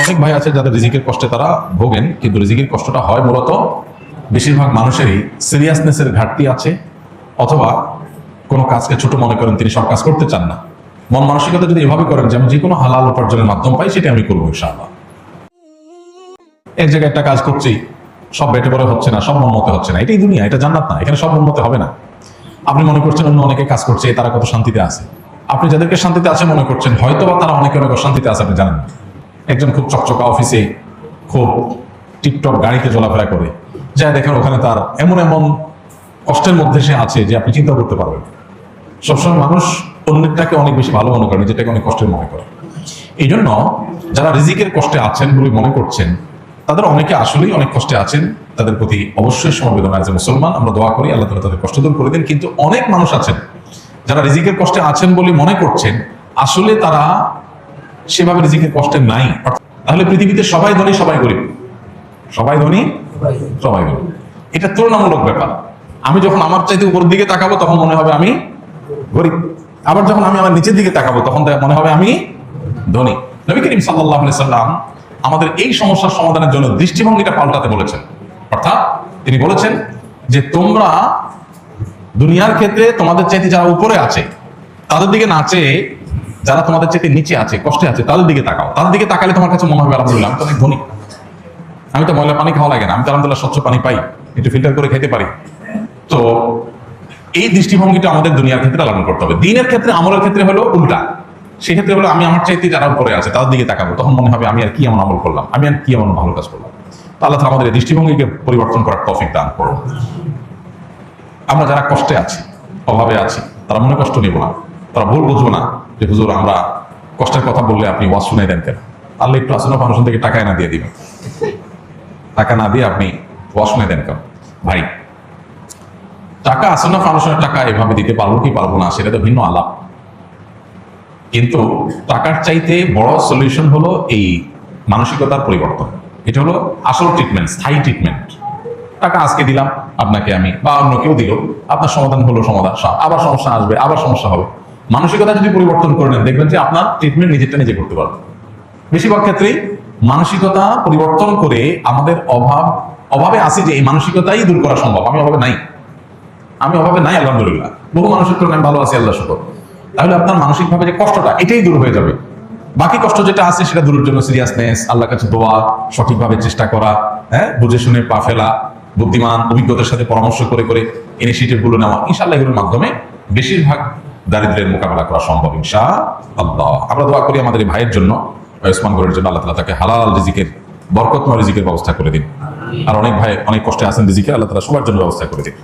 অনেক ভাই আছে যাদের রিজিকের কষ্টে তারা ভোগেন, কিন্তু রিজিকের কষ্টটা হয় মূলত বেশিরভাগ মানুষেরই সিরিয়াসনেসের ঘাটতি আছে, অথবা কোনো কাজকে ছোট মনে করেন, তিনি সব কাজ করতে চান না। মন মানসিকতা যদি এভাবে করেন যে আমি যে কোনো হালাল উপার্জনের মাধ্যম পাই সেটা আমি করবো ইনশাআল্লাহ। এক জায়গায় একটা কাজ করছি, সব বেটে পড়ে হচ্ছে না, সব মন মতে হচ্ছে না, এটাই দুনিয়া, এটা জান্নাত না, এখানে সব মন মতে হবে না। আপনি মনে করছেন অন্য অনেকে কাজ করছে, তারা কত শান্তিতে আছে। আপনি যাদেরকে শান্তিতে আছে মনে করছেন, হয়তো বা তারা অনেকে অনেক অশান্তিতে আছে, আপনি জানেন। একজন খুব চকচকা অফিসে খুব টিকটক গাড়িতে চলাফেরা করে, যা দেখেন ওখানে তার এমন এমন কষ্টের মধ্যে সে আছে যে আপনি চিন্তা করতে পারবেন। সবসময় মানুষ অন্যটাকে অনেক বেশি ভালো মনে করে, যেটাকে অনেক কষ্টের মনে করে। এই জন্য যারা রিজিকের কষ্টে আছেন বলে মনে করছেন, তাদের অনেকে আসলেই অনেক কষ্টে আছেন, তাদের প্রতি অবশ্যই সমবেদনা আছে। মুসলমান আমরা দোয়া করি আল্লাহ তাআলা তাদের কষ্ট দূর করে দেন। কিন্তু অনেক মানুষ আছেন যারা রিজিকের কষ্টে আছেন বলে মনে করছেন, আসলে তারা সেভাবে রিজিকের কষ্টে নাই। তাহলে পৃথিবীতে সবাই ধনী সবাই গরিব, সবাই ধনী সবাই গরিব, এটা তুলনামূলক ব্যাপার। আমি যখন আমার চাইতে উপরের দিকে তাকাবো তখন মনে হবে আমি গরিব, আবার যখন আমি আমার নিচের দিকে তাকাবো তখন মনে হবে আমি ধনী। নবী করিম সাল্লাল্লাহু আলাইহি সাল্লাম আমাদের এই সমস্যার সমাধানের জন্য দৃষ্টিভঙ্গিটা পাল্টাতে বলেছেন। অর্থাৎ তিনি বলেছেন যে তোমরা দুনিয়ার ক্ষেত্রে তোমাদের চাইতে যারা উপরে আছে তাদের দিকে না চেয়ে যারা তোমাদের চাইতে নিচে আছে, কষ্টে আছে, তাদের দিকে তাকাও। তাদের দিকে তাকালে তোমার কাছে মনে হবে আলহামদুলিল্লাহ আমি তো অনেক ধনী, আমি তো ময়লা পানি খাওয়া লাগে না, আমি তো আলহামদুলিল্লাহ স্বচ্ছ পানি পাই, একটু ফিল্টার করে খেতে পারি। তো এই দৃষ্টিভঙ্গিটা আমাদের দুনিয়ার ক্ষেত্রে লালন করতে হবে। দিনের ক্ষেত্রে, আমলের ক্ষেত্রে হলো উল্টা। সেক্ষেত্রে হলো আমি আমার চাইতে যারা উপরে আছে তাদের দিকে তাকাবো, তখন মনে হবে আমি আর কি এমন আমল করলাম, আমি আর কি এমন ভালো কাজ করলাম। আল্লাহ তাআলা আমাদের এই দৃষ্টিভঙ্গিকে পরিবর্তন করার তৌফিক দান করুন। আমরা যারা কষ্টে আছি, অভাবে আছি, তারা মনে কষ্ট নিব না, তারা ভুল বুঝবো না যে হুজুর আমরা কষ্টের কথা বললে আপনি ওয়াজ শুনাই দেন কেন। আল্লাহ একটু আসন্ন ফাউন্ডেশন থেকে টাকা না দিয়ে দিবেন, টাকা না দিয়ে আপনি ওয়াজ শুনাই দেন কেন। ভাই, টাকা আসন্ন ফাউন্ডেশনের টাকা এভাবে দিতে পারবো কি পারবো না সেটা তো ভিন্ন আলাপ। কিন্তু টাকার চাইতে বড় সলিউশন হলো এই মানসিকতার পরিবর্তন। এটা হলো আসল ট্রিটমেন্ট, স্থায়ী ট্রিটমেন্ট। টাকা আজকে দিলাম আপনাকে আমি বা অন্য কেউ দিল, আপনার সমাধান হলো সমাধান, আবার সমস্যা আসবে, আবার সমস্যা হবে। মানসিকতা যদি পরিবর্তন করে নেন দেখবেন যে আপনার ট্রিটমেন্ট নিজেরটা নিজে করতে পারবেন। বেশিরভাগ ক্ষেত্রেই মানসিকতা পরিবর্তন করে আমাদের অভাবে আসি যে এই মানসিকতাই দূর করা সম্ভব। আমি অভাবে নাই, আলহামদুলিল্লাহ, বহু মানুষের কারণে আমি ভালো আছি, আল্লাহ শুকর। তাহলে আপনার মানসিকভাবে যে কষ্টটা এটাই দূর হয়ে যাবে। বাকি কষ্ট যেটা আছে সেটা দূরের জন্য সিরিয়াসনেস, আল্লাহর কাছে দোয়া, সঠিকভাবে চেষ্টা করা, বুঝে শুনে পা ফেলা, বুদ্ধিমান অভিজ্ঞতার সাথে পরামর্শ করে করে ইনিশিয়েটিভ গুলো নেওয়া, ইনশাআল্লাহ এগুলোর মাধ্যমে বেশিরভাগ দারিদ্র্যের মোকাবেলা করা সম্ভব ইনশাআল্লাহ। আমরা দোয়া করি আমাদের এই ভাইয়ের জন্য, ওসমান গরের জন্য, আল্লাহ তাআলা তাকে হালাল রিজিকের, বরকতময় রিজিকের ব্যবস্থা করে দিন। আর অনেক ভাই অনেক কষ্টে আছেন রিজিকে, আল্লাহ তাআলা সবার জন্য ব্যবস্থা করে দিন।